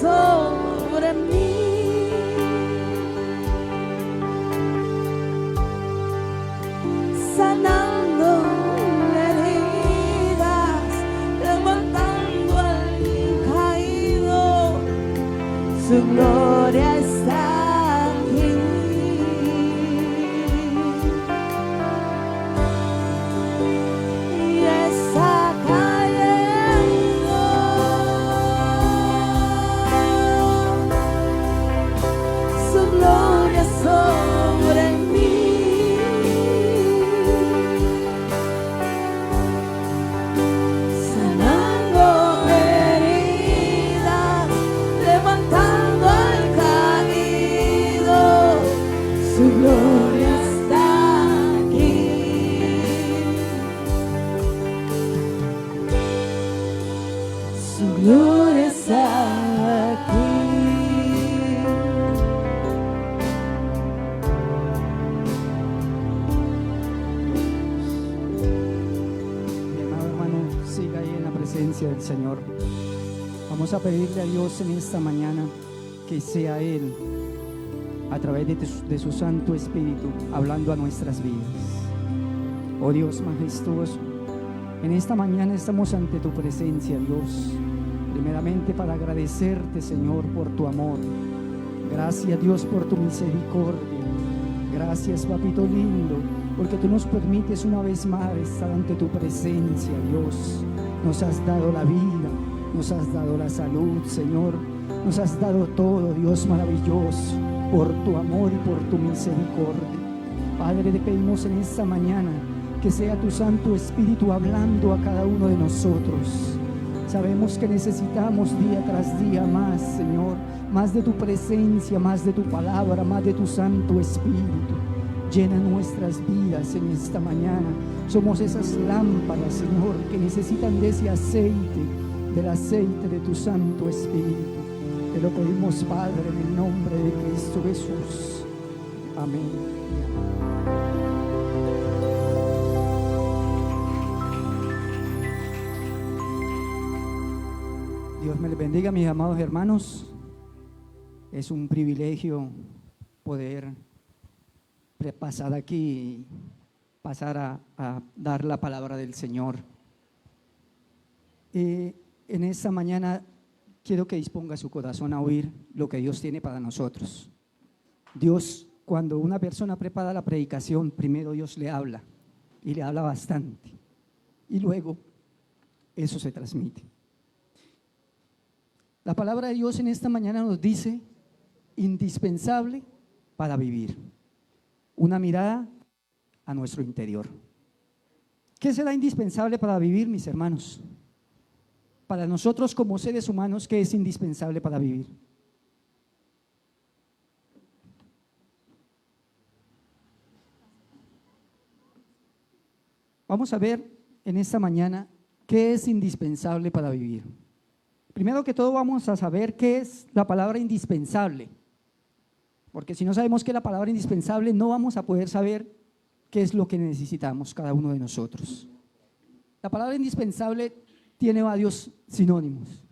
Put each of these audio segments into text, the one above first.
sobre mí. Sanando heridas, levantando al caído, su gloria está aquí. Y está cayendo, su gloria sobre mí. Sanando heridas, levantando al caído, su gloria está aquí. Su gloria está aquí. Mi amado hermano, siga ahí en la presencia del Señor. Vamos a pedirle a Dios en esta mañana que sea Él, a través de su Santo Espíritu, hablando a nuestras vidas. Oh Dios majestuoso, en esta mañana estamos ante tu presencia, Dios, primeramente para agradecerte, Señor, por tu amor. Gracias, Dios, por tu misericordia. Gracias, papito lindo, porque tú nos permites una vez más estar ante tu presencia, Dios. Nos has dado la vida, nos has dado la salud, Señor. Nos has dado todo, Dios maravilloso, por tu amor y por tu misericordia. Padre, te pedimos en esta mañana que sea tu Santo Espíritu hablando a cada uno de nosotros. Sabemos que necesitamos día tras día más, Señor, más de tu presencia, más de tu palabra, más de tu Santo Espíritu. Llena nuestras vidas en esta mañana. Somos esas lámparas, Señor, que necesitan de ese aceite, del aceite de tu Santo Espíritu. Te lo pedimos, Padre, en el nombre de Cristo Jesús. Amén. Dios me les bendiga, mis amados hermanos. Es un privilegio poder pasar aquí y pasar a dar la palabra del Señor. En esta mañana quiero que disponga su corazón a oír lo que Dios tiene para nosotros. Dios, cuando una persona prepara la predicación, primero Dios le habla y le habla bastante, y luego eso se transmite. La palabra de Dios en esta mañana nos dice: indispensable para vivir. Una mirada a nuestro interior. ¿Qué será indispensable para vivir, mis hermanos? Para nosotros como seres humanos, ¿qué es indispensable para vivir? Vamos a ver en esta mañana qué es indispensable para vivir. Primero que todo vamos a saber qué es la palabra indispensable, porque si no sabemos qué es la palabra indispensable, no vamos a poder saber qué es lo que necesitamos cada uno de nosotros. La palabra indispensable tiene varios sinónimos.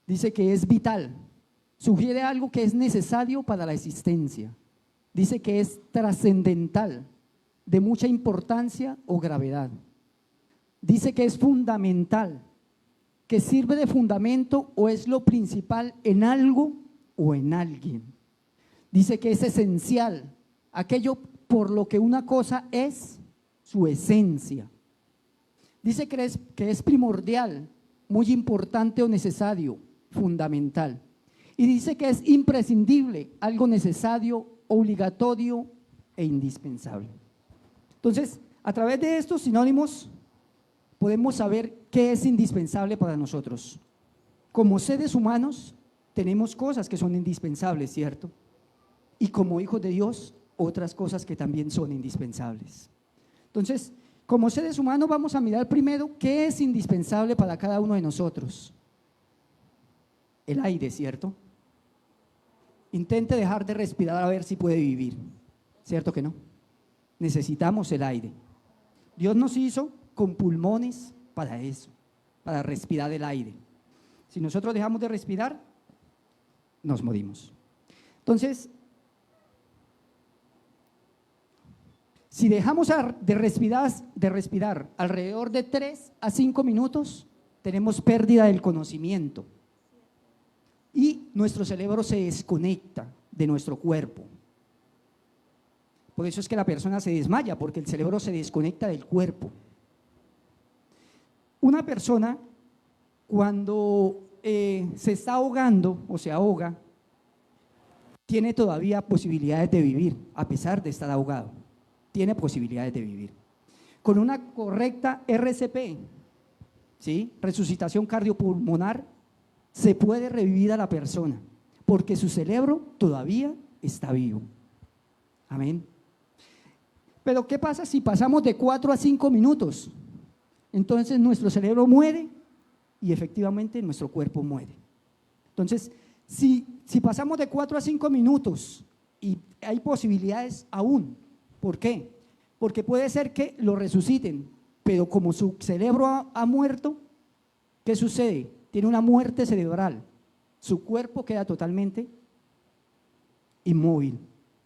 Dice que es vital, sugiere algo que es necesario para la existencia. Dice que es trascendental, de mucha importancia o gravedad. Dice que es fundamental, que sirve de fundamento o es lo principal en algo o en alguien. Dice que es esencial, aquello por lo que una cosa es su esencia. Dice que es primordial, muy importante o necesario, fundamental. Y dice que es imprescindible, algo necesario, obligatorio e indispensable. Entonces, a través de estos sinónimos podemos saber qué es indispensable para nosotros. Como seres humanos tenemos cosas que son indispensables, ¿cierto? Y como hijos de Dios, otras cosas que también son indispensables. Entonces, como seres humanos vamos a mirar primero qué es indispensable para cada uno de nosotros. El aire, ¿cierto? Intente dejar de respirar a ver si puede vivir. ¿Cierto que no? Necesitamos el aire. Dios nos hizo con pulmones para eso, para respirar el aire. Si nosotros dejamos de respirar, nos morimos. Entonces, si dejamos de respirar alrededor de 3 a 5 minutos, tenemos pérdida del conocimiento y nuestro cerebro se desconecta de nuestro cuerpo. Por eso es que la persona se desmaya, porque el cerebro se desconecta del cuerpo. Una persona cuando se está ahogando o se ahoga, tiene todavía posibilidades de vivir, a pesar de estar ahogado. Tiene posibilidades de vivir. Con una correcta RCP, ¿sí? Resucitación cardiopulmonar, se puede revivir a la persona, porque su cerebro todavía está vivo. Amén. Pero ¿qué pasa si pasamos de 4 a 5 minutos? Entonces nuestro cerebro muere y efectivamente nuestro cuerpo muere. Entonces, si pasamos de 4 a 5 minutos y hay posibilidades aún, ¿por qué? Porque puede ser que lo resuciten, pero como su cerebro ha muerto, ¿qué sucede? Tiene una muerte cerebral, su cuerpo queda totalmente inmóvil,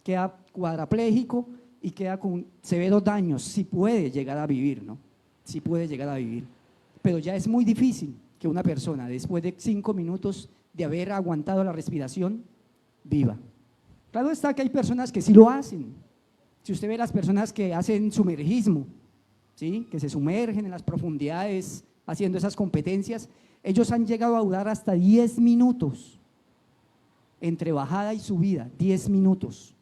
queda cuadraplégico y queda con severos daños, si puede llegar a vivir, ¿no? Si puede llegar a vivir, pero ya es muy difícil que una persona después de 5 minutos de haber aguantado la respiración, viva. Claro está que hay personas que sí lo hacen. Si usted ve las personas que hacen sumergismo, ¿sí? Que se sumergen en las profundidades haciendo esas competencias, ellos han llegado a durar hasta 10 minutos entre bajada y subida, 10 minutos.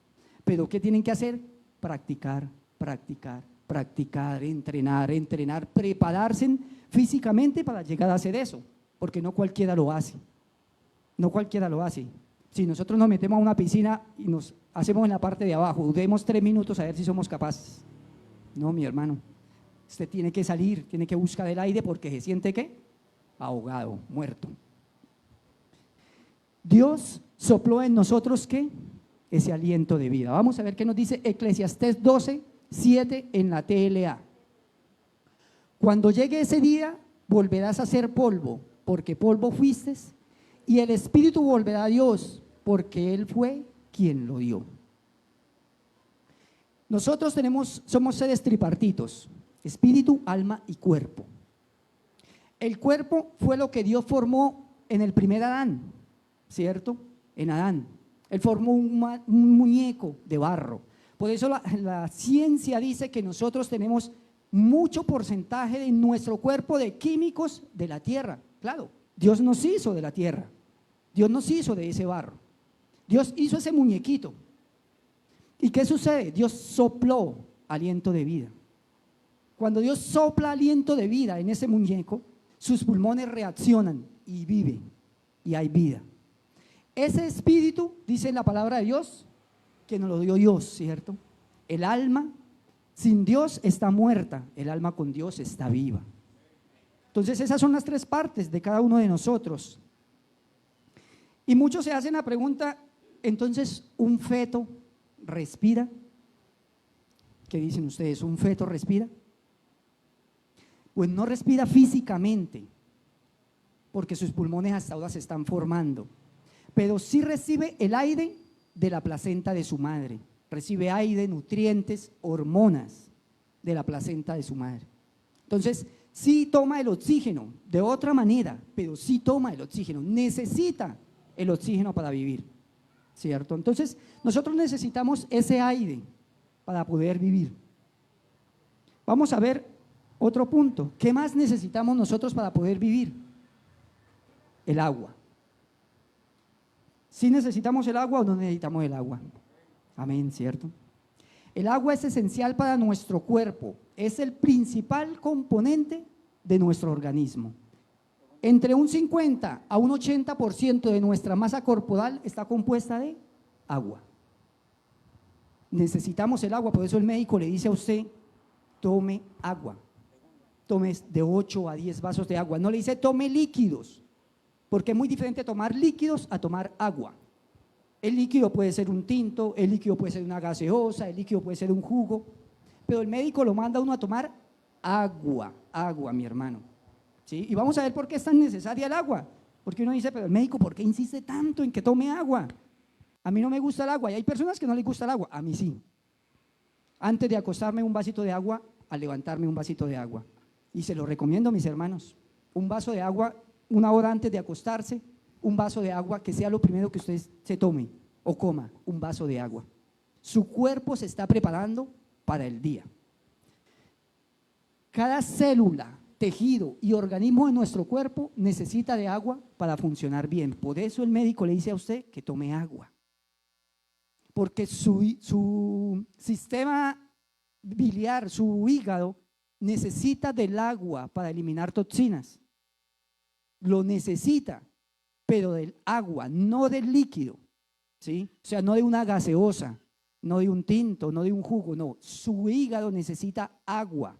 Pero ¿qué tienen que hacer? Practicar, practicar, practicar, entrenar, prepararse físicamente para llegar a hacer eso, porque no cualquiera lo hace. No cualquiera lo hace. Si nosotros nos metemos a una piscina y nos hacemos en la parte de abajo, dudemos 3 minutos a ver si somos capaces. No, mi hermano, usted tiene que salir, tiene que buscar el aire porque se siente ¿qué? Ahogado, muerto. Dios sopló en nosotros ¿qué? Ese aliento de vida. Vamos a ver qué nos dice Eclesiastés 12:7 en la TLA. Cuando llegue ese día, volverás a ser polvo, porque polvo fuiste, y el espíritu volverá a Dios, porque Él fue quien lo dio. Nosotros somos seres tripartitos, espíritu, alma y cuerpo. El cuerpo fue lo que Dios formó en el primer Adán, ¿cierto? En Adán. Él formó un muñeco de barro. Por eso la ciencia dice que nosotros tenemos mucho porcentaje de nuestro cuerpo de químicos de la tierra. Claro, Dios nos hizo de la tierra. Dios nos hizo de ese barro. Dios hizo ese muñequito. ¿Y qué sucede? Dios sopló aliento de vida. Cuando Dios sopla aliento de vida en ese muñeco, sus pulmones reaccionan y vive, y hay vida. Ese espíritu, dice la palabra de Dios, que nos lo dio Dios, ¿cierto? El alma sin Dios está muerta, el alma con Dios está viva. Entonces esas son las 3 partes de cada uno de nosotros. Y muchos se hacen la pregunta, entonces, ¿un feto respira? ¿Qué dicen ustedes? ¿Un feto respira? Pues no respira físicamente, porque sus pulmones hasta ahora se están formando, pero sí recibe el aire de la placenta de su madre, recibe aire, nutrientes, hormonas de la placenta de su madre. Entonces, sí toma el oxígeno, de otra manera, pero sí toma el oxígeno, necesita el oxígeno para vivir, ¿cierto? Entonces, nosotros necesitamos ese aire para poder vivir. Vamos a ver otro punto. ¿Qué más necesitamos nosotros para poder vivir? El agua. ¿Sí necesitamos el agua o no necesitamos el agua? Amén, ¿cierto? El agua es esencial para nuestro cuerpo, es el principal componente de nuestro organismo. Entre un 50 a un 80% de nuestra masa corporal está compuesta de agua. Necesitamos el agua, por eso el médico le dice a usted, tome agua. Tome de 8 a 10 vasos de agua. No le dice tome líquidos, porque es muy diferente tomar líquidos a tomar agua. El líquido puede ser un tinto, el líquido puede ser una gaseosa, el líquido puede ser un jugo, pero el médico lo manda a uno a tomar agua, mi hermano. ¿Sí? Y vamos a ver por qué es tan necesaria el agua, Porque uno dice, pero el médico, ¿por qué insiste tanto en que tome agua? A mí no me gusta el agua y hay personas que no les gusta el agua, a mí sí. Antes de acostarme un vasito de agua, al levantarme un vasito de agua. Y se lo recomiendo a mis hermanos, un vaso de agua, 1 hora antes de acostarse, un vaso de agua que sea lo primero que usted se tome o coma, un vaso de agua. Su cuerpo se está preparando para el día. Cada célula, tejido y organismo de nuestro cuerpo necesita de agua para funcionar bien. Por eso el médico le dice a usted que tome agua. Porque su sistema biliar, su hígado, necesita del agua para eliminar toxinas. Lo necesita, pero del agua, no del líquido, ¿sí? O sea, no de una gaseosa, no de un tinto, no de un jugo, no. Su hígado necesita agua.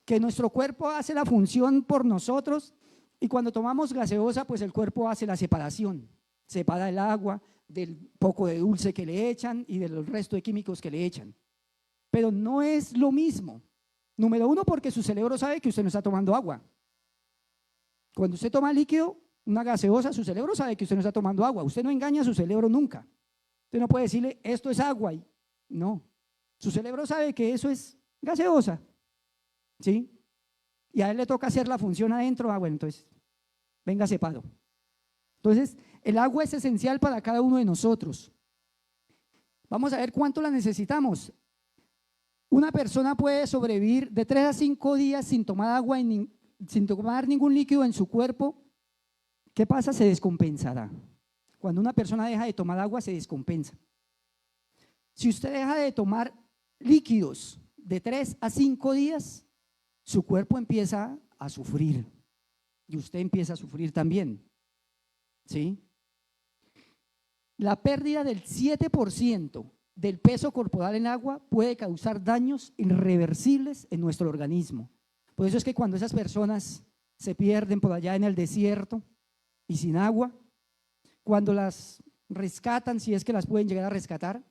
Que nuestro cuerpo hace la función por nosotros y cuando tomamos gaseosa, pues el cuerpo hace la separación. Separa el agua del poco de dulce que le echan y del resto de químicos que le echan. Pero no es lo mismo. Número 1, porque su cerebro sabe que usted no está tomando agua. Cuando usted toma líquido, una gaseosa, su cerebro sabe que usted no está tomando agua. Usted no engaña a su cerebro nunca. Usted no puede decirle, esto es agua. No, su cerebro sabe que eso es gaseosa. ¿Sí? Y a él le toca hacer la función adentro. Bueno, entonces, venga separo. Entonces, el agua es esencial para cada uno de nosotros. Vamos a ver cuánto la necesitamos. Una persona puede sobrevivir de 3 a 5 días sin tomar agua, sin tomar ningún líquido en su cuerpo. ¿Qué pasa? Se descompensará. Cuando una persona deja de tomar agua, se descompensa. Si usted deja de tomar líquidos de 3 a 5 días, su cuerpo empieza a sufrir y usted empieza a sufrir también, ¿sí? La pérdida del 7% del peso corporal en agua puede causar daños irreversibles en nuestro organismo. Por eso es que cuando esas personas se pierden por allá en el desierto y sin agua, cuando las rescatan, si es que las pueden llegar a rescatar,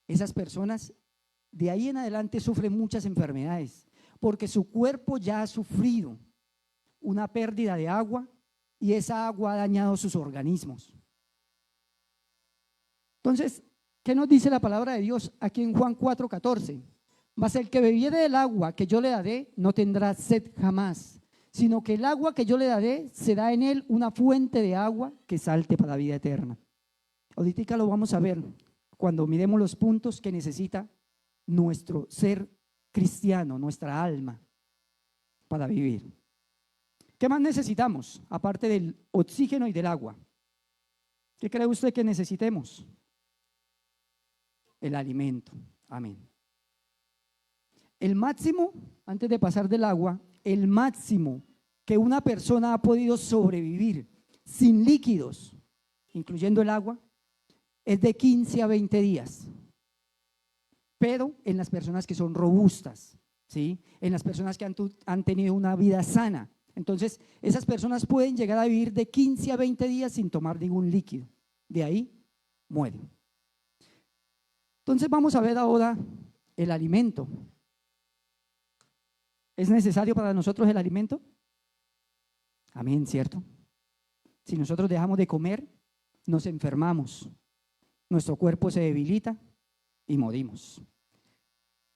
esas personas de ahí en adelante sufren muchas enfermedades, porque su cuerpo ya ha sufrido una pérdida de agua y esa agua ha dañado sus organismos. Entonces, ¿qué nos dice la palabra de Dios aquí en Juan 4:14? Mas el que bebiere del agua que yo le daré no tendrá sed jamás, sino que el agua que yo le daré será en él una fuente de agua que salte para la vida eterna. Ahorita lo vamos a ver cuando miremos los puntos que necesita nuestro ser cristiano, nuestra alma, para vivir. ¿Qué más necesitamos aparte del oxígeno y del agua? ¿Qué cree usted que necesitemos? El alimento. Amén. El máximo, antes de pasar del agua, el máximo que una persona ha podido sobrevivir sin líquidos, incluyendo el agua, es de 15 a 20 días. Pero en las personas que son robustas, ¿sí? En las personas que han tenido una vida sana. Entonces, esas personas pueden llegar a vivir de 15 a 20 días sin tomar ningún líquido. De ahí mueren. Entonces, vamos a ver ahora el alimento. ¿Es necesario para nosotros el alimento? Amén, ¿cierto? Si nosotros dejamos de comer, nos enfermamos. Nuestro cuerpo se debilita y morimos.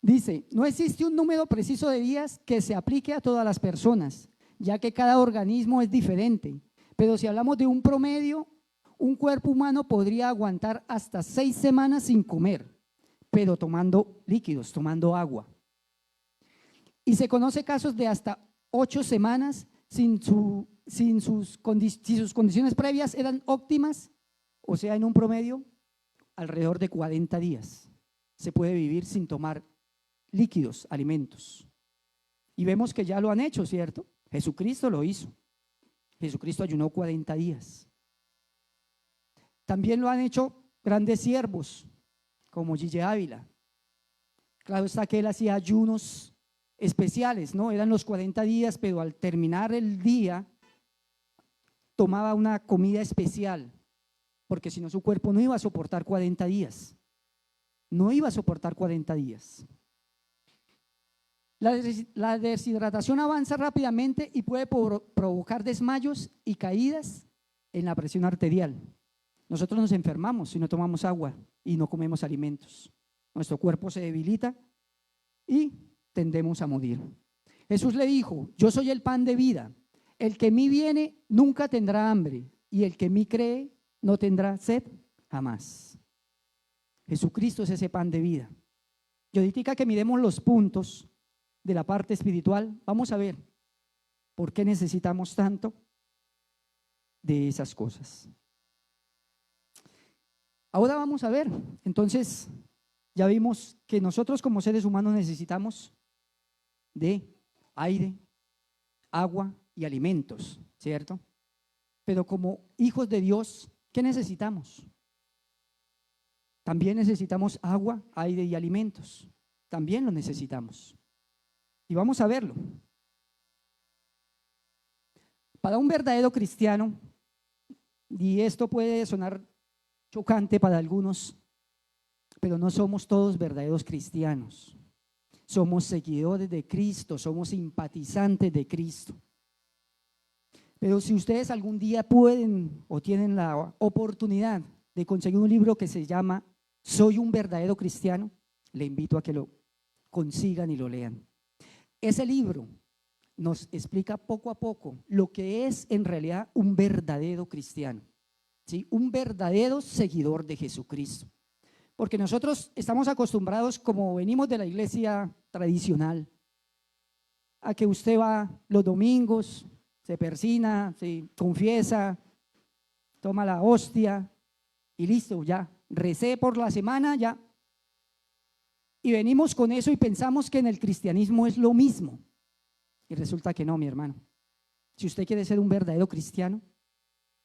Dice, no existe un número preciso de días que se aplique a todas las personas, ya que cada organismo es diferente. Pero si hablamos de un promedio, un cuerpo humano podría aguantar hasta 6 semanas sin comer, pero tomando líquidos, tomando agua. Y se conoce casos de hasta 8 semanas si sus condiciones previas eran óptimas, o sea, en un promedio, alrededor de 40 días. Se puede vivir sin tomar líquidos, alimentos. Y vemos que ya lo han hecho, ¿cierto? Jesucristo lo hizo. Jesucristo ayunó 40 días. También lo han hecho grandes siervos, como Gille Ávila. Claro está que él hacía ayunos especiales, ¿no? Eran los 40 días, pero al terminar el día tomaba una comida especial, porque si no su cuerpo no iba a soportar 40 días. No iba a soportar 40 días. La deshidratación avanza rápidamente y puede provocar desmayos y caídas en la presión arterial. Nosotros nos enfermamos si no tomamos agua y no comemos alimentos. Nuestro cuerpo se debilita y tendemos a morir. Jesús le dijo: yo soy el pan de vida. El que en mí viene nunca tendrá hambre, y el que en mí cree no tendrá sed jamás. Jesucristo es ese pan de vida. Y ahorita que miremos los puntos de la parte espiritual, vamos a ver por qué necesitamos tanto de esas cosas. Ahora vamos a ver, entonces ya vimos que nosotros como seres humanos necesitamos de aire, agua y alimentos, ¿cierto? Pero como hijos de Dios, ¿qué necesitamos? También necesitamos agua, aire y alimentos. También lo necesitamos. Y vamos a verlo. Para un verdadero cristiano, y esto puede sonar chocante para algunos, pero no somos todos verdaderos cristianos. Somos seguidores de Cristo, somos simpatizantes de Cristo. Pero si ustedes algún día pueden o tienen la oportunidad de conseguir un libro que se llama Soy un verdadero cristiano, le invito a que lo consigan y lo lean. Ese libro nos explica poco a poco lo que es en realidad un verdadero cristiano, ¿sí? Un verdadero seguidor de Jesucristo. Porque nosotros estamos acostumbrados, como venimos de la iglesia tradicional, a que usted va los domingos, se persina, se confiesa, toma la hostia y listo, ya, recé por la semana, ya. Y venimos con eso y pensamos que en el cristianismo es lo mismo. Y resulta que no, mi hermano. Si usted quiere ser un verdadero cristiano,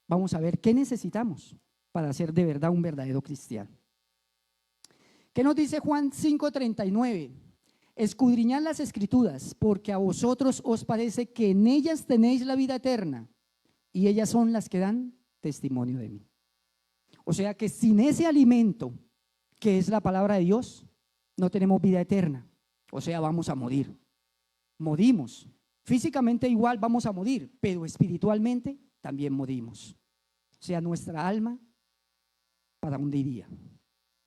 vamos a ver qué necesitamos para ser de verdad un verdadero cristiano. ¿Qué nos dice Juan 5:39? Escudriñad las escrituras, porque a vosotros os parece que en ellas tenéis la vida eterna, y ellas son las que dan testimonio de mí. O sea que sin ese alimento, que es la palabra de Dios, no tenemos vida eterna. O sea, vamos a morir. Morimos. Físicamente igual vamos a morir, pero espiritualmente también morimos. O sea, nuestra alma para un día.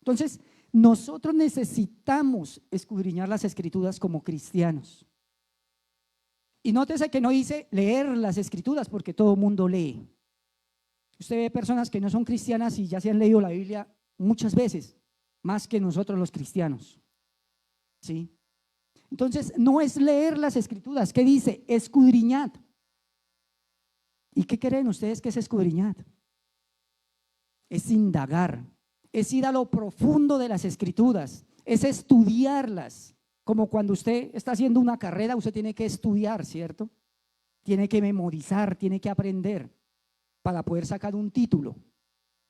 Entonces, nosotros necesitamos escudriñar las escrituras como cristianos. Y nótese que no dice leer las escrituras, porque todo el mundo lee. Usted ve personas que no son cristianas y ya se han leído la Biblia muchas veces, más que nosotros los cristianos, ¿sí? Entonces, no es leer las escrituras. ¿Qué dice? Escudriñad. ¿Y qué creen ustedes que es escudriñad? Es indagar, es ir a lo profundo de las escrituras, es estudiarlas. Como cuando usted está haciendo una carrera, usted tiene que estudiar, ¿cierto? Tiene que memorizar, tiene que aprender para poder sacar un título.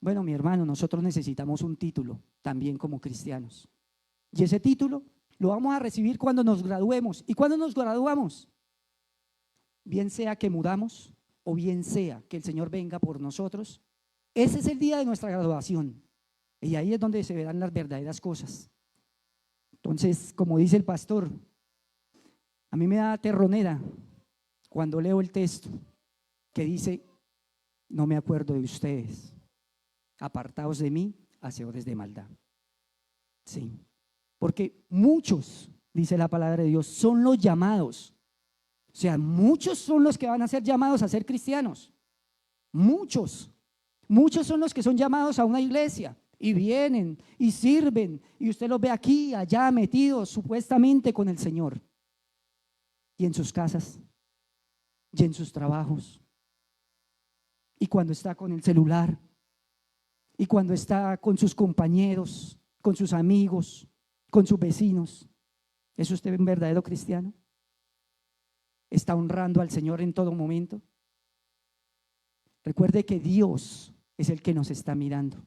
Bueno, mi hermano, nosotros necesitamos un título también como cristianos. Y ese título lo vamos a recibir cuando nos graduemos. ¿Y cuando nos graduamos? Bien sea que mudamos o bien sea que el Señor venga por nosotros. Ese es el día de nuestra graduación. Y ahí es donde se verán las verdaderas cosas. Entonces, como dice el pastor, a mí me da terronera cuando leo el texto que dice: no me acuerdo de ustedes, apartaos de mí, hacedores de maldad. Sí, porque muchos, dice la palabra de Dios, son los llamados. O sea, muchos son los que van a ser llamados a ser cristianos. Muchos son los que son llamados a una iglesia y vienen y sirven, y usted los ve aquí, allá metidos supuestamente con el Señor, y en sus casas y en sus trabajos, y cuando está con el celular, y cuando está con sus compañeros, con sus amigos, con sus vecinos. ¿Es usted un verdadero cristiano? ¿Está honrando al Señor en todo momento? Recuerde que Dios es el que nos está mirando.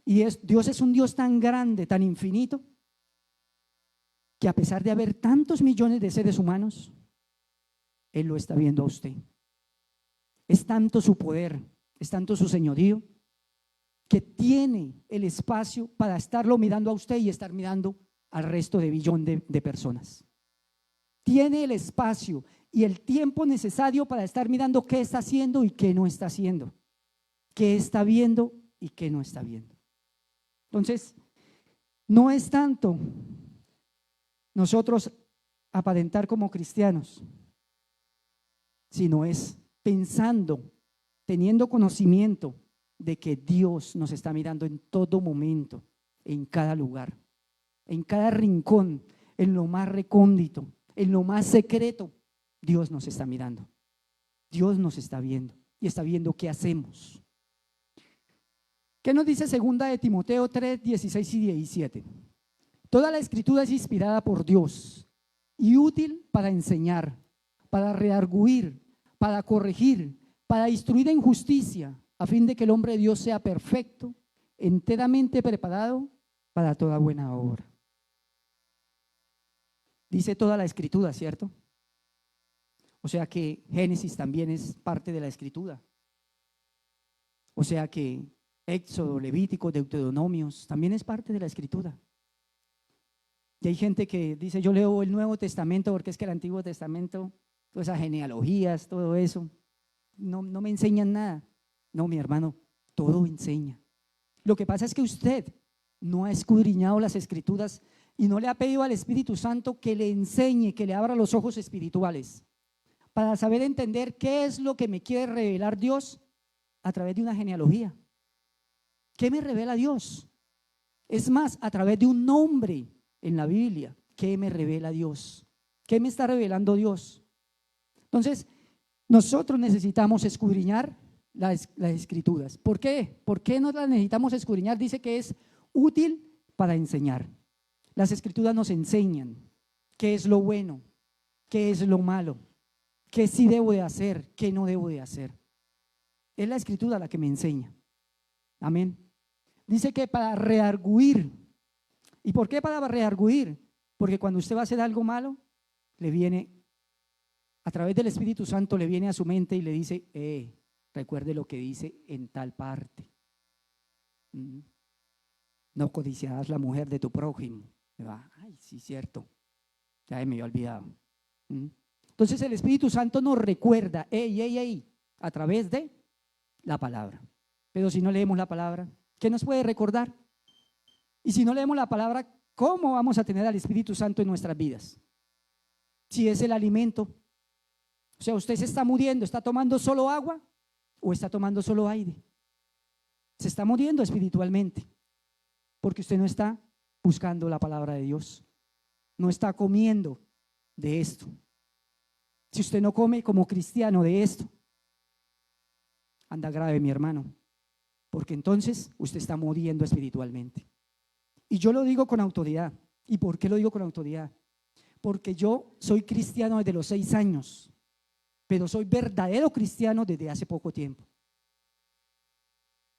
Y Dios es un Dios tan grande, tan infinito, que a pesar de haber tantos millones de seres humanos, Él lo está viendo a usted. Es tanto su poder, es tanto su señorío, que tiene el espacio para estarlo mirando a usted y estar mirando al resto de billón de personas. tiene el espacio y el tiempo necesario para estar mirando qué está haciendo y qué no está haciendo, qué está viendo y qué no está viendo. Entonces, no es tanto nosotros aparentar como cristianos, sino es pensando, teniendo conocimiento de que Dios nos está mirando en todo momento, en cada lugar, en cada rincón, en lo más recóndito, en lo más secreto. Dios nos está mirando, Dios nos está viendo y está viendo qué hacemos. ¿Qué nos dice segunda de Timoteo 3, 16 y 17? Toda la escritura es inspirada por Dios y útil para enseñar, para redarguir, para corregir, para instruir en justicia, a fin de que el hombre de Dios sea perfecto, enteramente preparado para toda buena obra. Dice toda la escritura, ¿cierto? O sea que Génesis también es parte de la escritura. O sea que Éxodo, Levítico, Deuteronomios también es parte de la escritura. Y hay gente que dice, yo leo el Nuevo Testamento porque es que el Antiguo Testamento, todas esas genealogías, todo eso, no me enseñan nada. No, mi hermano, todo enseña. Lo que pasa es que usted no ha escudriñado las escrituras y no le ha pedido al Espíritu Santo que le enseñe, que le abra los ojos espirituales para saber entender qué es lo que me quiere revelar Dios a través de una genealogía. ¿Qué me revela Dios? Es más, a través de un nombre en la Biblia. ¿Qué me revela Dios? ¿Qué me está revelando Dios? Entonces, nosotros necesitamos escudriñar las escrituras. ¿Por qué? ¿Por qué no las necesitamos escudriñar? Dice que es útil para enseñar. Las escrituras nos enseñan qué es lo bueno, qué es lo malo, qué sí debo de hacer, qué no debo de hacer. Es la escritura la que me enseña. Amén. Dice que para redarguir. ¿Y por qué para redarguir? Porque cuando usted va a hacer algo malo, le viene, a través del Espíritu Santo le viene a su mente y le dice, recuerde lo que dice en tal parte. No codiciarás la mujer de tu prójimo. Ay, sí, cierto. Ya me había olvidado. Entonces el Espíritu Santo nos recuerda, a través de la palabra. Pero si no leemos la palabra, ¿qué nos puede recordar? Y si no leemos la palabra, ¿cómo vamos a tener al Espíritu Santo en nuestras vidas? Si es el alimento. O sea, usted se está muriendo, ¿está tomando solo agua o está tomando solo aire? Se está muriendo espiritualmente porque usted no está buscando la palabra de Dios, no está comiendo de esto. Si usted no come como cristiano de esto, anda grave, mi hermano, porque entonces usted está muriendo espiritualmente. Y yo lo digo con autoridad. ¿Y por qué lo digo con autoridad? Porque yo soy cristiano desde los 6 años, pero soy verdadero cristiano desde hace poco tiempo.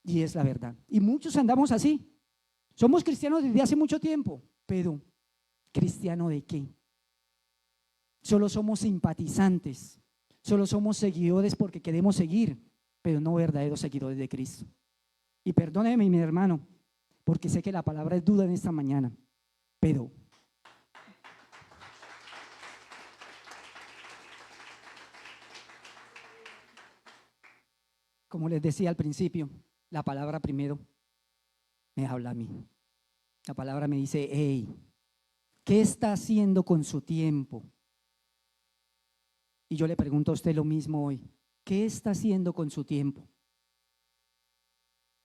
Y es la verdad. Y muchos andamos así. Somos cristianos desde hace mucho tiempo, pero ¿cristiano de qué? Solo somos simpatizantes, solo somos seguidores porque queremos seguir, pero no verdaderos seguidores de Cristo. Y perdóneme, mi hermano, porque sé que la palabra es dura en esta mañana, pero como les decía al principio, la palabra primero me habla a mí. La palabra me dice, ¿qué está haciendo con su tiempo? Y yo le pregunto a usted lo mismo hoy, ¿qué está haciendo con su tiempo?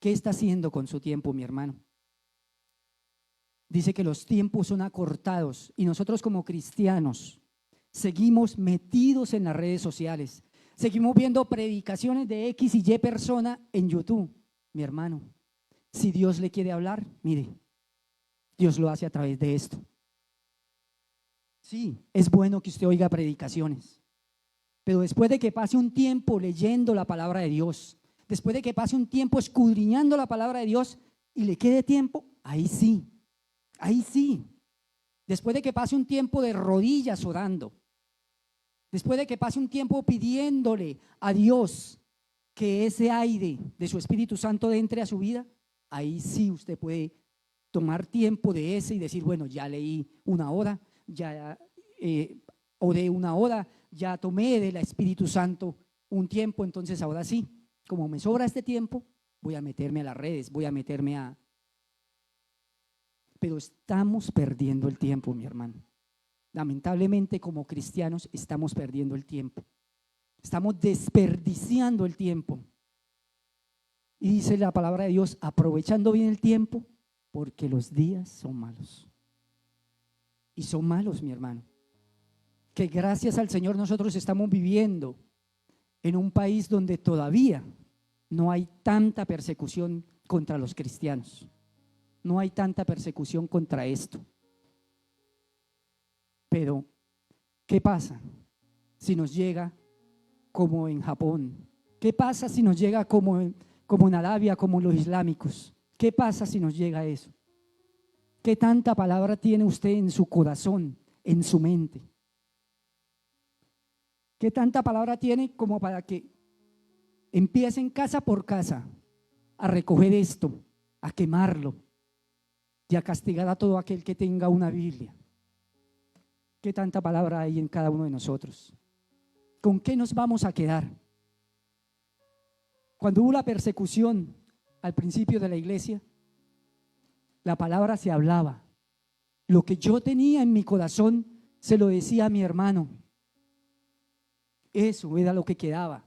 ¿Qué está haciendo con su tiempo, mi hermano? Dice que los tiempos son acortados y nosotros como cristianos seguimos metidos en las redes sociales, seguimos viendo predicaciones de X y Y persona en YouTube. Mi hermano, si Dios le quiere hablar, mire, Dios lo hace a través de esto. Sí, es bueno que usted oiga predicaciones, pero después de que pase un tiempo leyendo la palabra de Dios, después de que pase un tiempo escudriñando la palabra de Dios y le quede tiempo, ahí sí, después de que pase un tiempo de rodillas orando, después de que pase un tiempo pidiéndole a Dios que ese aire de su Espíritu Santo entre a su vida, ahí sí usted puede tomar tiempo de ese y decir, bueno, ya leí 1 hora, ya o de una hora, ya tomé del Espíritu Santo un tiempo, entonces ahora sí, como me sobra este tiempo, voy a meterme a las redes, voy a meterme a... Pero estamos perdiendo el tiempo, mi hermano. Lamentablemente, como cristianos, estamos perdiendo el tiempo. Estamos desperdiciando el tiempo. Y dice la palabra de Dios, aprovechando bien el tiempo, porque los días son malos. Y son malos, mi hermano. Que gracias al Señor nosotros estamos viviendo en un país donde todavía no hay tanta persecución contra los cristianos. No hay tanta persecución contra esto. Pero, ¿qué pasa si nos llega como en Japón? ¿Qué pasa si nos llega como en Arabia, como los islámicos? ¿Qué pasa si nos llega eso? ¿Qué tanta palabra tiene usted en su corazón, en su mente? ¿Qué tanta palabra tiene como para que empiecen casa por casa a recoger esto, a quemarlo y a castigar a todo aquel que tenga una Biblia? ¿Qué tanta palabra hay en cada uno de nosotros? ¿Con qué nos vamos a quedar? Cuando hubo la persecución al principio de la iglesia, la palabra se hablaba. Lo que yo tenía en mi corazón se lo decía a mi hermano. Eso era lo que quedaba.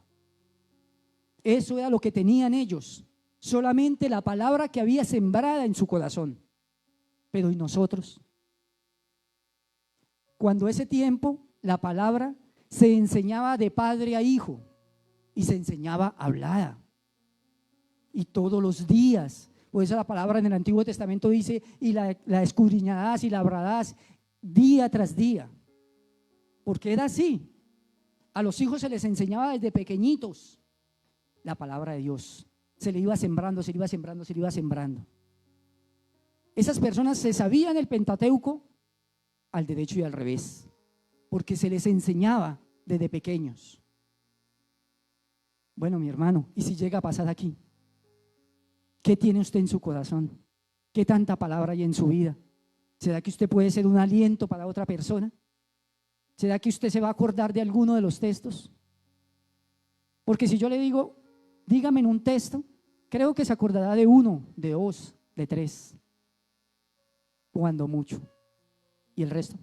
Eso era lo que tenían ellos. Solamente la palabra que había sembrada en su corazón. Pero ¿y nosotros? Cuando ese tiempo la palabra se enseñaba de padre a hijo y se enseñaba hablada. Y todos los días, por eso la palabra en el Antiguo Testamento dice, y la escudriñarás y la labrarás día tras día. Porque era así. A los hijos se les enseñaba desde pequeñitos la palabra de Dios. Se le iba sembrando, se le iba sembrando, se le iba sembrando. Esas personas se sabían el Pentateuco al derecho y al revés, porque se les enseñaba desde pequeños. Bueno, mi hermano, ¿y si llega a pasar aquí? ¿Qué tiene usted en su corazón? ¿Qué tanta palabra hay en su vida? ¿Será que usted puede ser un aliento para otra persona? ¿Será que usted se va a acordar de alguno de los textos? Porque si yo le digo, dígame en un texto, creo que se acordará de uno, de dos, de tres, cuando mucho. ¿Y el resto?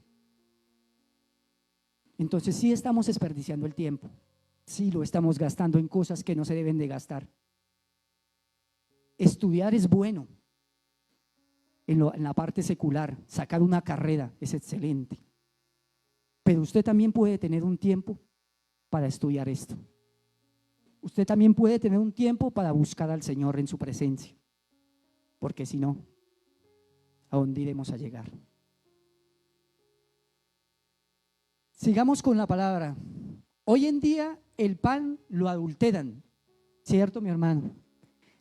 Entonces sí estamos desperdiciando el tiempo, sí lo estamos gastando en cosas que no se deben de gastar. Estudiar es bueno en la parte secular, sacar una carrera es excelente, pero usted también puede tener un tiempo para estudiar esto. Usted también puede tener un tiempo para buscar al Señor en su presencia, porque si no, ¿a dónde iremos a llegar? Sigamos con la palabra. Hoy en día el pan lo adulteran, ¿cierto, mi hermano?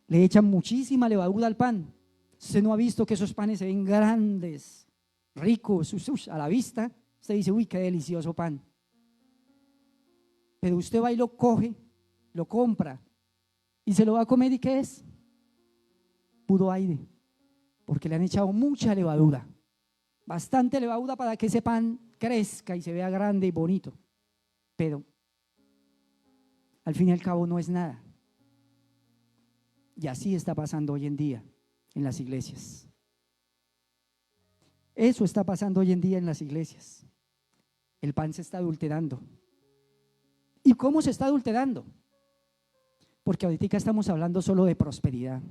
Le echan muchísima levadura al pan. Usted no ha visto que esos panes se ven grandes, ricos, a la vista. Usted dice, uy, qué delicioso pan. Pero usted va y lo coge, lo compra y se lo va a comer, ¿y qué es? Puro aire, porque le han echado mucha levadura, bastante levadura para que ese pan crezca y se vea grande y bonito, pero al fin y al cabo no es nada. Y así está pasando hoy en día en las iglesias. Eso está pasando hoy en día en las iglesias. El pan se está adulterando. ¿Y cómo se está adulterando? Porque ahorita estamos hablando solo de prosperidad,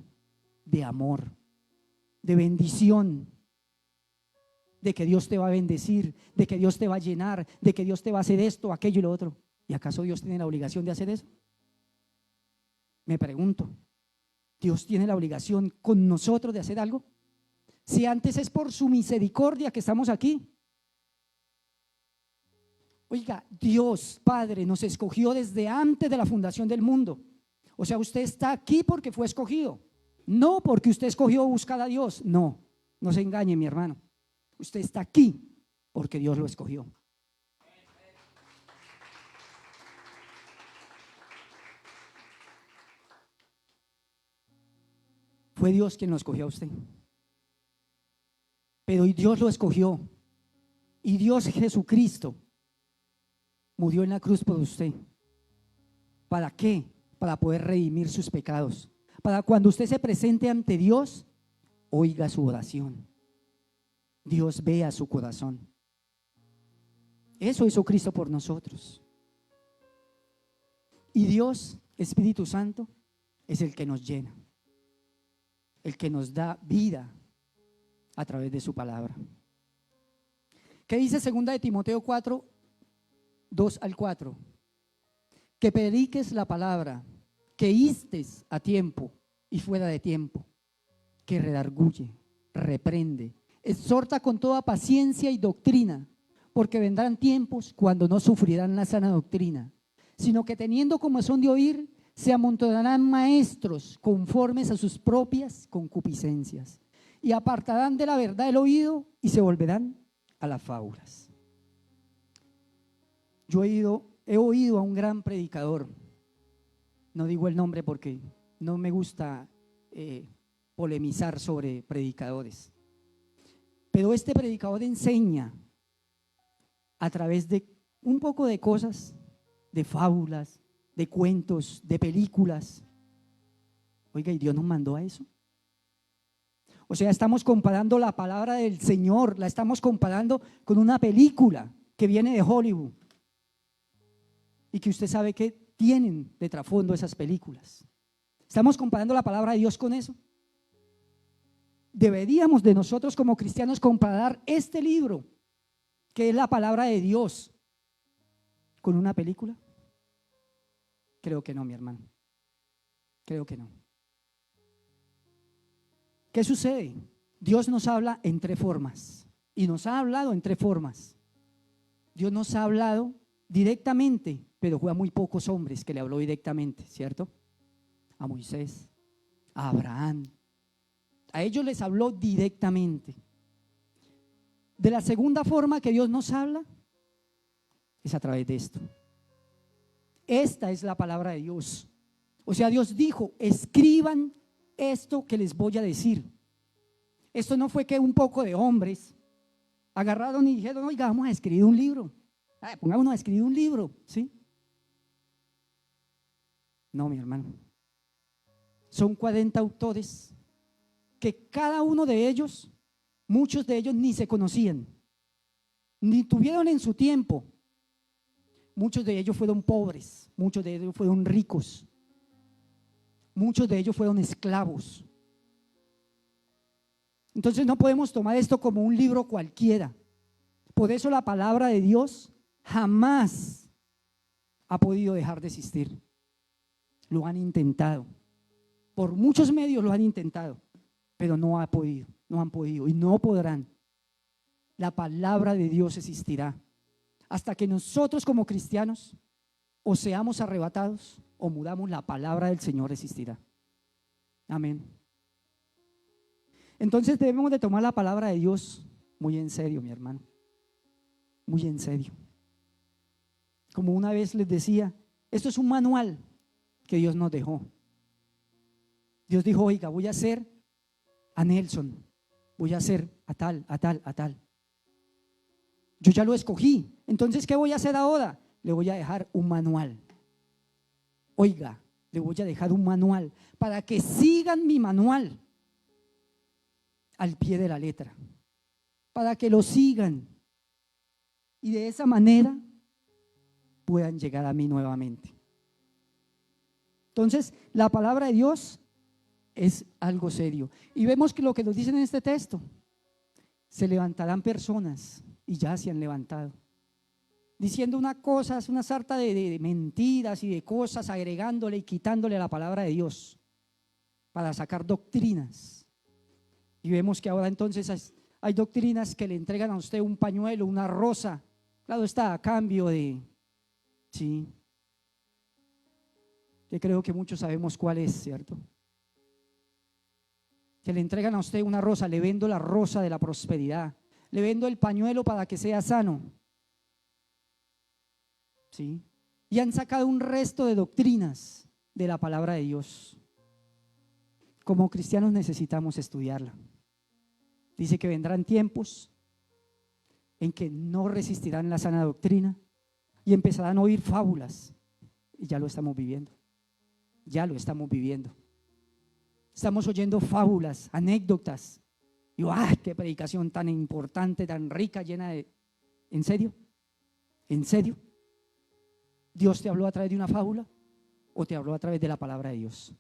de amor, de bendición, de que Dios te va a bendecir, de que Dios te va a llenar, de que Dios te va a hacer esto, aquello y lo otro. ¿Y acaso Dios tiene la obligación de hacer eso? Me pregunto, ¿Dios tiene la obligación con nosotros de hacer algo? Si antes es por su misericordia que estamos aquí. Oiga, Dios Padre nos escogió desde antes de la fundación del mundo. O sea, usted está aquí porque fue escogido, no porque usted escogió buscar a Dios. No, no se engañe, mi hermano. Usted está aquí porque Dios lo escogió. Fue Dios quien lo escogió a usted. Pero Dios lo escogió. Y Dios Jesucristo murió en la cruz por usted. ¿Para qué? Para poder redimir sus pecados. Para cuando usted se presente ante Dios, oiga su oración. Dios vea su corazón. Eso hizo Cristo por nosotros. Y Dios, Espíritu Santo, es el que nos llena, el que nos da vida a través de su palabra. ¿Qué dice 2 de Timoteo 4, 2 al 4? Que prediques la palabra, que instes a tiempo y fuera de tiempo, que redarguye, reprende, exhorta con toda paciencia y doctrina, porque vendrán tiempos cuando no sufrirán la sana doctrina, sino que teniendo comezón de oír, se amontonarán maestros conformes a sus propias concupiscencias, y apartarán de la verdad el oído y se volverán a las fábulas. Yo he oído a un gran predicador, no digo el nombre porque no me gusta polemizar sobre predicadores, pero este predicador enseña a través de un poco de cosas, de fábulas, de cuentos, de películas. Oiga, ¿y Dios nos mandó a eso? O sea, estamos comparando la palabra del Señor, la estamos comparando con una película que viene de Hollywood y que usted sabe que tienen de trasfondo esas películas. ¿Estamos comparando la palabra de Dios con eso? Deberíamos de nosotros como cristianos comparar este libro, que es la palabra de Dios, con una película. Creo que no, mi hermano. Creo que no. ¿Qué sucede? Dios nos habla en tres formas y nos ha hablado en tres formas. Dios nos ha hablado directamente, pero fue a muy pocos hombres que le habló directamente, ¿cierto? A Moisés, a Abraham. A ellos les habló directamente. De la segunda forma que Dios nos habla es a través de esto. Esta es la palabra de Dios. O sea, Dios dijo, escriban esto que les voy a decir. Esto no fue que un poco de hombres agarraron y dijeron, oiga, vamos a escribir un libro. Pongámonos a escribir un libro, ¿sí? No, mi hermano. Son 40 autores que cada uno de ellos, muchos de ellos ni se conocían, ni tuvieron en su tiempo. Muchos de ellos fueron pobres, muchos de ellos fueron ricos, muchos de ellos fueron esclavos. Entonces no podemos tomar esto como un libro cualquiera. Por eso la palabra de Dios jamás ha podido dejar de existir. Lo han intentado, por muchos medios lo han intentado, pero no han podido y no podrán. La palabra de Dios existirá hasta que nosotros como cristianos o seamos arrebatados o mudamos, la palabra del Señor existirá. Amén. Entonces debemos de tomar la palabra de Dios muy en serio, mi hermano, muy en serio. Como una vez les decía, esto es un manual que Dios nos dejó. Dios dijo, oiga, voy a hacer a Nelson, voy a hacer a tal, a tal, a tal. Yo ya lo escogí, entonces ¿qué voy a hacer ahora? Le voy a dejar un manual. Oiga, le voy a dejar un manual para que sigan mi manual al pie de la letra, para que lo sigan y de esa manera puedan llegar a mí nuevamente. Entonces, la palabra de Dios es algo serio. Y vemos que lo que nos dicen en este texto, se levantarán personas, y ya se han levantado, diciendo una cosa, una sarta de mentiras y de cosas, agregándole y quitándole a la palabra de Dios para sacar doctrinas. Y vemos que ahora entonces hay doctrinas que le entregan a usted un pañuelo, una rosa, claro está, a cambio de, sí, yo creo que muchos sabemos cuál es, ¿cierto? Que le entregan a usted una rosa, le vendo la rosa de la prosperidad, le vendo el pañuelo para que sea sano, ¿sí? Y han sacado un resto de doctrinas de la palabra de Dios. Como cristianos necesitamos estudiarla. Dice que vendrán tiempos en que no resistirán la sana doctrina, y empezarán a oír fábulas. Y ya lo estamos viviendo. Ya lo estamos viviendo. Estamos oyendo fábulas, anécdotas. Y ¡ay, qué predicación tan importante, tan rica, llena de… ¿En serio? ¿En serio? ¿Dios te habló a través de una fábula o te habló a través de la palabra de Dios?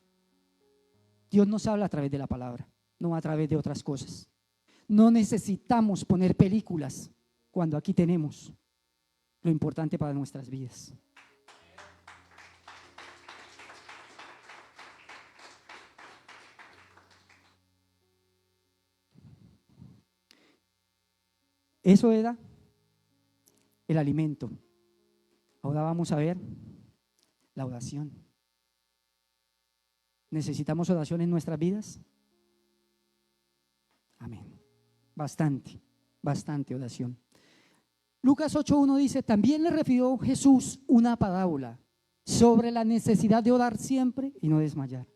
Dios nos habla a través de la palabra, no a través de otras cosas. No necesitamos poner películas cuando aquí tenemos lo importante para nuestras vidas. Eso era el alimento. Ahora vamos a ver la oración. ¿Necesitamos oración en nuestras vidas? Amén. Bastante oración. Lucas 8:1 dice: también le refirió Jesús una parábola sobre la necesidad de orar siempre y no desmayar.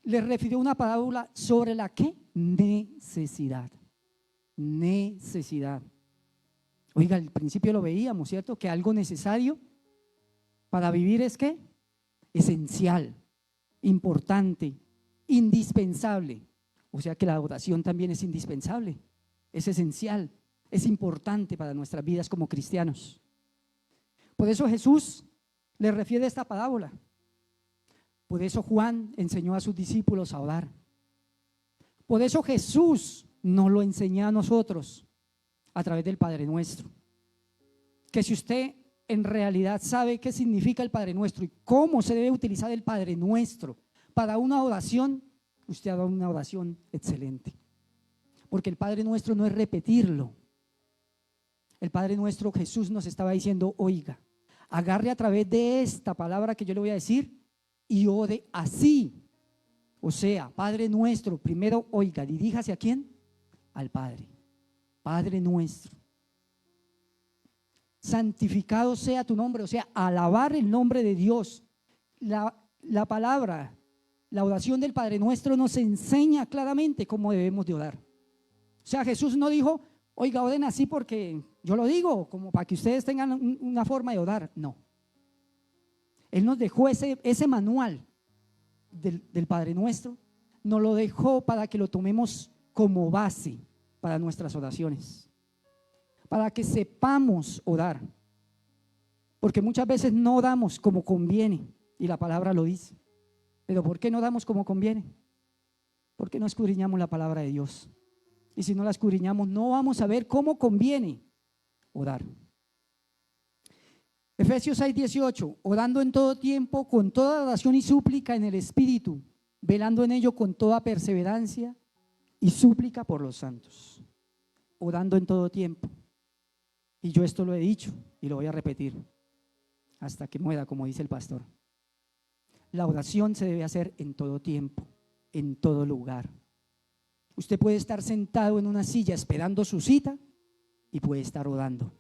Le refirió una parábola sobre la ¿qué? Necesidad. Oiga, al principio lo veíamos, ¿cierto? Que algo necesario para vivir es ¿qué? Esencial, importante, indispensable. O sea que la oración también es indispensable, es esencial, es importante para nuestras vidas como cristianos. Por eso Jesús le refiere esta parábola. Por eso Juan enseñó a sus discípulos a orar. Por eso Jesús nos lo enseñó a nosotros a través del Padre Nuestro. Que si usted en realidad sabe qué significa el Padre Nuestro y cómo se debe utilizar el Padre Nuestro para una oración, usted haga una oración excelente. Porque el Padre Nuestro no es repetirlo. El Padre Nuestro, Jesús nos estaba diciendo: oiga, agarre a través de esta palabra que yo le voy a decir y ore así. O sea, Padre Nuestro, primero, oiga, diríjase ¿a quién? Al Padre. Padre Nuestro. Santificado sea tu nombre, o sea, alabar el nombre de Dios. La palabra, la oración del Padre Nuestro nos enseña claramente cómo debemos de orar. O sea, Jesús no dijo: oiga, oren así porque yo lo digo, como para que ustedes tengan una forma de orar. No. Él nos dejó ese manual del Padre Nuestro, nos lo dejó para que lo tomemos como base para nuestras oraciones, para que sepamos orar, porque muchas veces no oramos como conviene y la palabra lo dice. Pero ¿por qué no oramos como conviene? Porque no escudriñamos la palabra de Dios, y si no la escudriñamos no vamos a ver cómo conviene orar. Efesios 6:18: orando en todo tiempo con toda oración y súplica en el Espíritu, velando en ello con toda perseverancia y súplica por los santos. Orando en todo tiempo. Y yo esto lo he dicho y lo voy a repetir hasta que muera, como dice el pastor. La oración se debe hacer en todo tiempo, en todo lugar. Usted puede estar sentado en una silla esperando su cita y puede estar orando.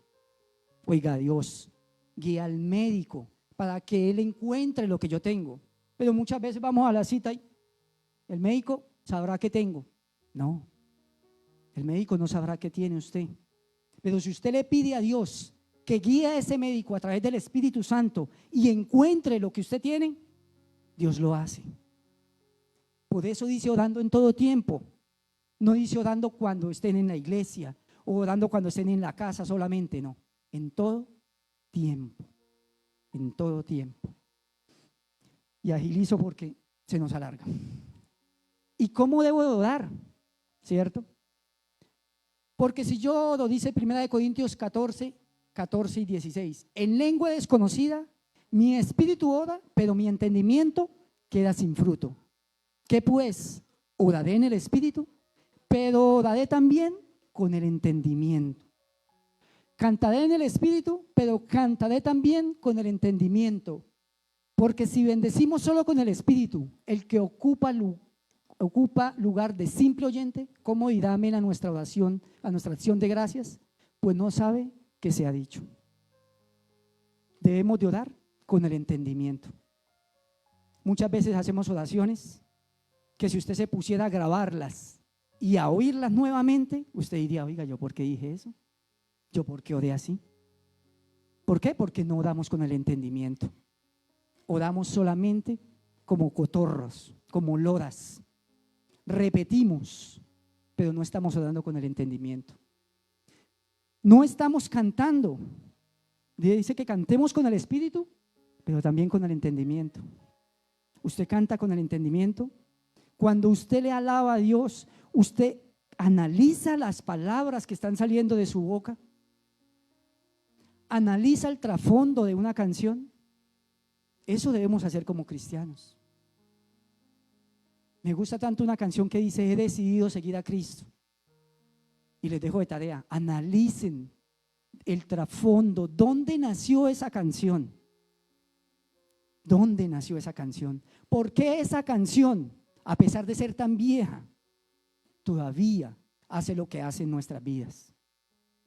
Oiga, Dios, guía al médico para que él encuentre lo que yo tengo. Pero muchas veces vamos a la cita y el médico sabrá qué tengo. No, el médico no sabrá qué tiene usted. Pero si usted le pide a Dios que guíe a ese médico a través del Espíritu Santo y encuentre lo que usted tiene, Dios lo hace. Por eso dice orando en todo tiempo. No dice orando cuando estén en la iglesia o orando cuando estén en la casa solamente, no. En todo tiempo. En todo tiempo. Y agilizo porque se nos alarga. ¿Y cómo debo de orar? ¿Cierto? Porque si yo oro, dice 1 Corintios 14 y 16, en lengua desconocida, mi espíritu ora, pero mi entendimiento queda sin fruto. ¿Qué pues? Oraré en el espíritu, pero oraré también con el entendimiento. Cantaré en el espíritu, pero cantaré también con el entendimiento. Porque si bendecimos solo con el espíritu, el que ocupa lugar de simple oyente, ¿cómo dirá amén a nuestra oración, a nuestra acción de gracias? Pues no sabe qué se ha dicho. Debemos de orar con el entendimiento. Muchas veces hacemos oraciones que si usted se pusiera a grabarlas y a oírlas nuevamente, usted diría: oiga, ¿yo por qué dije eso? ¿Yo por qué oré así? ¿Por qué? Porque no oramos con el entendimiento. Oramos solamente como cotorros, como loras. Repetimos, pero no estamos orando con el entendimiento. No estamos cantando. Dice que cantemos con el Espíritu, pero también con el entendimiento. Usted canta con el entendimiento. Cuando usted le alaba a Dios, usted analiza las palabras que están saliendo de su boca. Analiza el trasfondo de una canción. Eso debemos hacer como cristianos. Me gusta tanto una canción que dice: he decidido seguir a Cristo. Y les dejo de tarea, analicen el trasfondo. ¿Dónde nació esa canción? ¿Dónde nació esa canción? ¿Por qué esa canción, a pesar de ser tan vieja, todavía hace lo que hace en nuestras vidas?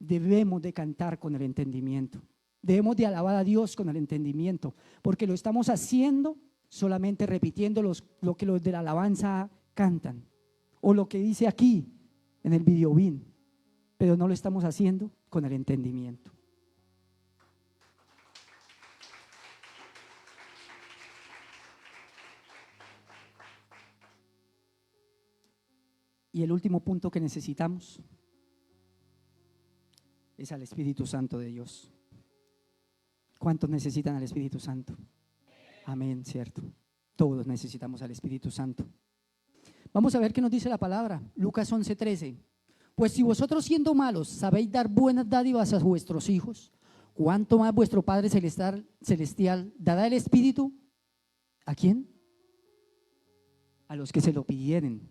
Debemos de cantar con el entendimiento. Debemos de alabar a Dios con el entendimiento, porque lo estamos haciendo solamente repitiendo lo que los de la alabanza cantan, o lo que dice aquí en el videobin, pero no lo estamos haciendo con el entendimiento. Y el último punto que necesitamos es al Espíritu Santo de Dios. ¿Cuántos necesitan al Espíritu Santo? Amén, cierto. Todos necesitamos al Espíritu Santo. Vamos a ver qué nos dice la palabra. Lucas 11:13. Pues si vosotros, siendo malos, sabéis dar buenas dádivas a vuestros hijos, ¿cuánto más vuestro Padre celestial dará el Espíritu? ¿A quién? A los que se lo pidieren.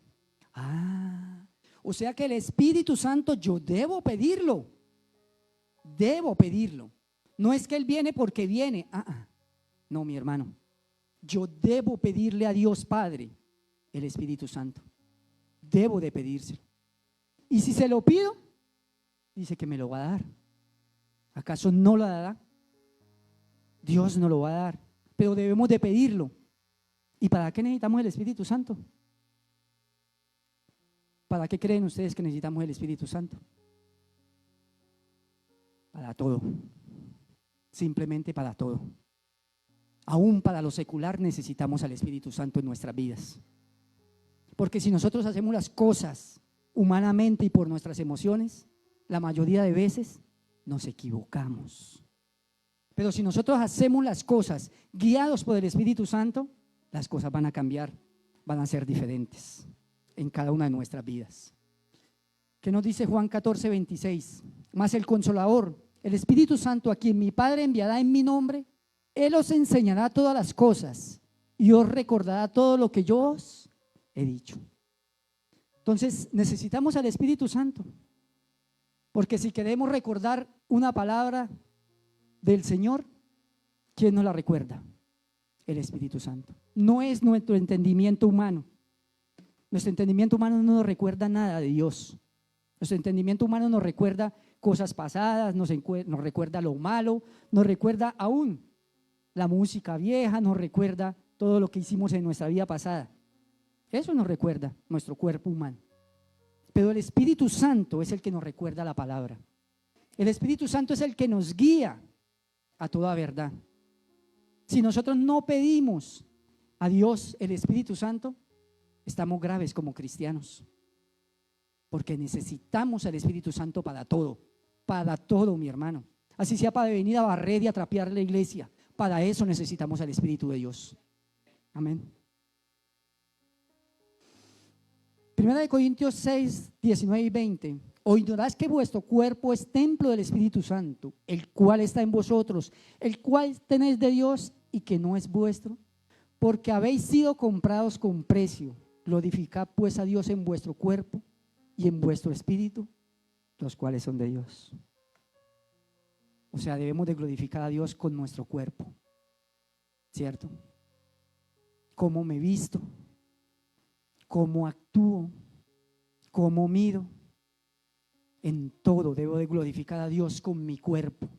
O sea que el Espíritu Santo yo debo pedirlo. Debo pedirlo. No es que Él viene porque viene. No, mi hermano. Yo debo pedirle a Dios Padre el Espíritu Santo. Debo de pedírselo. Y si se lo pido, dice que me lo va a dar. ¿Acaso no lo dará? Dios no lo va a dar, pero debemos de pedirlo. ¿Y para qué necesitamos el Espíritu Santo? ¿Para qué creen ustedes que necesitamos el Espíritu Santo? Para todo. Simplemente para todo. Aún para lo secular necesitamos al Espíritu Santo en nuestras vidas. Porque si nosotros hacemos las cosas humanamente y por nuestras emociones, la mayoría de veces nos equivocamos. Pero si nosotros hacemos las cosas guiados por el Espíritu Santo, las cosas van a cambiar, van a ser diferentes en cada una de nuestras vidas. ¿Qué nos dice Juan 14:26? Mas el Consolador, el Espíritu Santo, a quien mi Padre enviará en mi nombre, Él os enseñará todas las cosas y os recordará todo lo que yo os he dicho. Entonces necesitamos al Espíritu Santo, porque si queremos recordar una palabra del Señor, ¿quién nos la recuerda? El Espíritu Santo. No es nuestro entendimiento humano. Nuestro entendimiento humano no nos recuerda nada de Dios. Nuestro entendimiento humano nos recuerda cosas pasadas, nos recuerda lo malo, nos recuerda aún la música vieja, nos recuerda todo lo que hicimos en nuestra vida pasada. Eso nos recuerda nuestro cuerpo humano. Pero el Espíritu Santo es el que nos recuerda la palabra. El Espíritu Santo es el que nos guía a toda verdad. Si nosotros no pedimos a Dios el Espíritu Santo, estamos graves como cristianos. Porque necesitamos al Espíritu Santo para todo, mi hermano. Así sea para venir a barrer y a trapear la iglesia. Para eso necesitamos al Espíritu de Dios. Amén. 1 Corintios 6, 19 y 20. O ignoráis que vuestro cuerpo es templo del Espíritu Santo, el cual está en vosotros, el cual tenéis de Dios y que no es vuestro, porque habéis sido comprados con precio. Glorificad pues a Dios en vuestro cuerpo y en vuestro espíritu, los cuales son de Dios. O sea, debemos de glorificar a Dios con nuestro cuerpo, ¿cierto? Cómo me visto, cómo actúo, cómo miro. En todo debo de glorificar a Dios con mi cuerpo.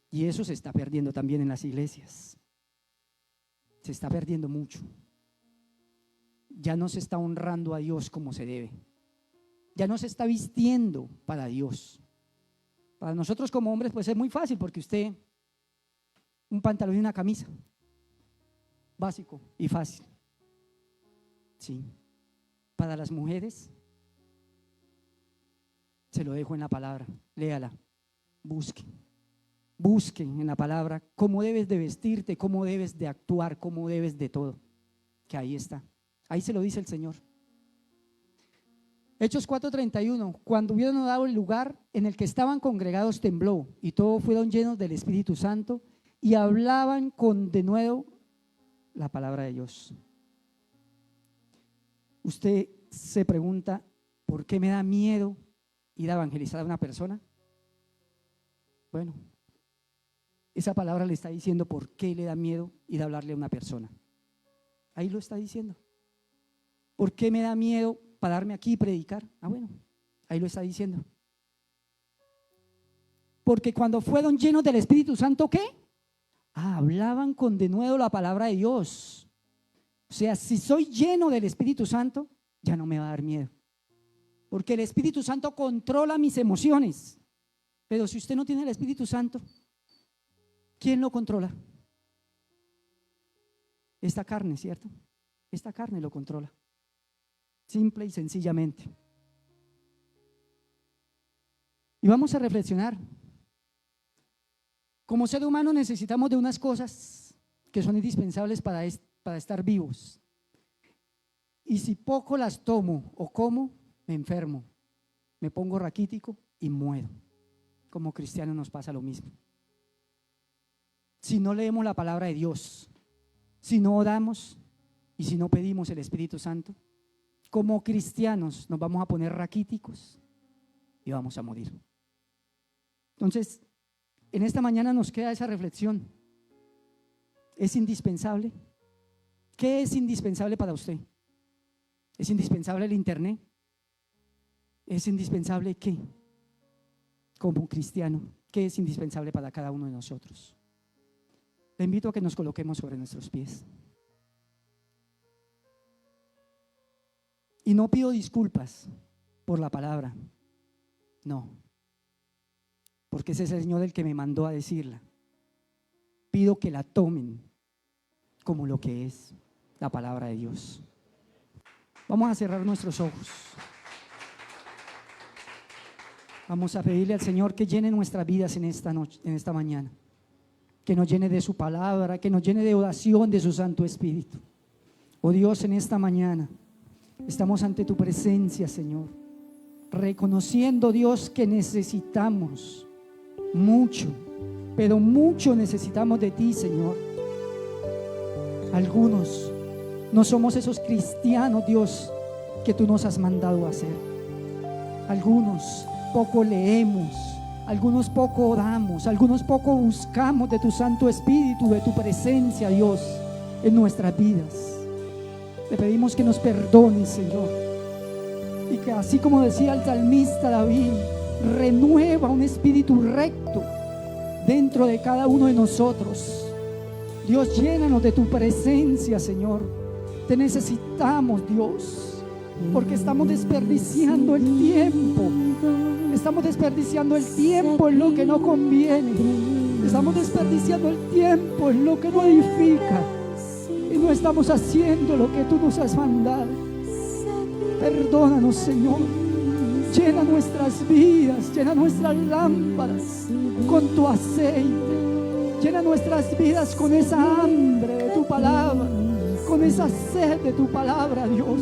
Y eso se está perdiendo también en las iglesias. Se está perdiendo mucho. Ya no se está honrando a Dios como se debe. Ya no se está vistiendo para Dios. Para nosotros como hombres pues es muy fácil, porque usted, un pantalón y una camisa, básico y fácil. Sí. Para las mujeres, se lo dejo en la palabra, léala, busquen en la palabra cómo debes de vestirte, cómo debes de actuar, cómo debes de todo, que ahí está, ahí se lo dice el Señor. Hechos 4:31, cuando hubieron dado el lugar en el que estaban congregados tembló, y todos fueron llenos del Espíritu Santo y hablaban con denuedo la palabra de Dios. Usted se pregunta, ¿por qué me da miedo ir a evangelizar a una persona? Bueno, esa palabra le está diciendo por qué le da miedo ir a hablarle a una persona. Ahí lo está diciendo. ¿Por qué me da miedo pararme aquí y predicar? Ah, bueno, ahí lo está diciendo. Porque cuando fueron llenos del Espíritu Santo, ¿qué? Hablaban con denuedo la palabra de Dios. O sea, si soy lleno del Espíritu Santo, ya no me va a dar miedo, porque el Espíritu Santo controla mis emociones. Pero si usted no tiene el Espíritu Santo, ¿quién lo controla? Esta carne, ¿cierto? Esta carne lo controla, simple y sencillamente. Y vamos a reflexionar. Como ser humano necesitamos de unas cosas que son indispensables para estar vivos. Y si poco las tomo o como, me enfermo, me pongo raquítico y muero. Como cristianos nos pasa lo mismo. Si no leemos la palabra de Dios, si no oramos y si no pedimos el Espíritu Santo, como cristianos nos vamos a poner raquíticos y vamos a morir. Entonces, en esta mañana nos queda esa reflexión. ¿Es indispensable? ¿Qué es indispensable para usted? ¿Es indispensable el internet? ¿Es indispensable qué? Como cristiano, ¿qué es indispensable para cada uno de nosotros? Le invito a que nos coloquemos sobre nuestros pies. Y no pido disculpas por la palabra, no, porque ese es el Señor el que me mandó a decirla. Pido que la tomen como lo que es la palabra de Dios. Vamos a cerrar nuestros ojos. Vamos a pedirle al Señor que llene nuestras vidas en esta noche, en esta mañana, que nos llene de su palabra, que nos llene de oración de su Santo Espíritu. Oh Dios, en esta mañana estamos ante tu presencia, Señor, reconociendo, Dios, que necesitamos mucho, pero mucho necesitamos de ti, Señor. Algunos no somos esos cristianos, Dios, que tú nos has mandado a hacer. Algunos poco leemos, algunos poco oramos, algunos poco buscamos de tu Santo Espíritu, de tu presencia, Dios, en nuestras vidas. Te pedimos que nos perdones, Señor, y que así como decía el salmista David, renueva un espíritu recto dentro de cada uno de nosotros. Dios, llénanos de tu presencia, Señor. Te necesitamos, Dios, porque estamos desperdiciando el tiempo. Estamos desperdiciando el tiempo en lo que no conviene. Estamos desperdiciando el tiempo en lo que no edifica. Y no estamos haciendo lo que tú nos has mandado. Perdónanos, Señor. Llena nuestras vidas, llena nuestras lámparas con tu aceite. Llena nuestras vidas con esa hambre de tu palabra, con esa sed de tu palabra, Dios.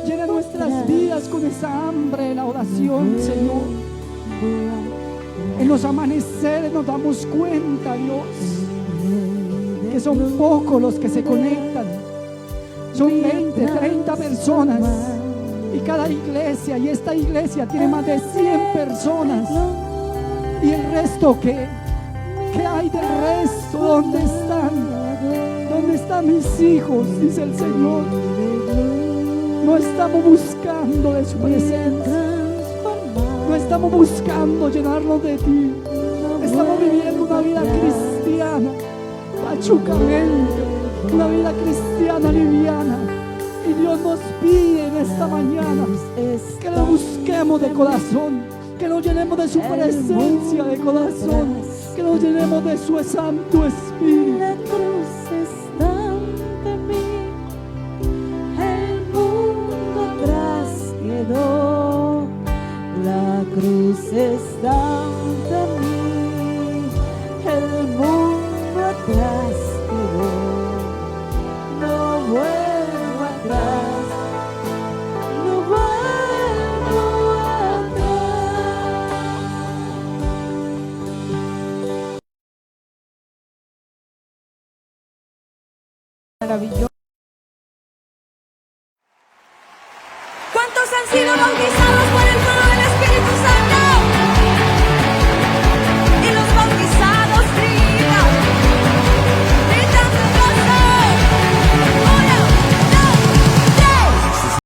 Llena nuestras vidas con esa hambre de la oración, Señor. En los amaneceres nos damos cuenta, Dios, que son pocos los que se conectan. Son 20, 30 personas. Y cada iglesia, y esta iglesia tiene más de 100 personas. ¿Y el resto qué? ¿Qué hay del resto? ¿Dónde están? ¿Dónde están mis hijos? Dice el Señor. No estamos buscando de su presencia. No estamos buscando llenarnos de ti. Estamos viviendo una vida cristiana pachucamente, una vida cristiana liviana. Y Dios nos pide en esta mañana que lo busquemos de corazón, Que nos llenemos de su presencia de corazón. Que nos llenemos de su Santo Espíritu. La cruz está ante mí, el mundo atrás quedó. La cruz está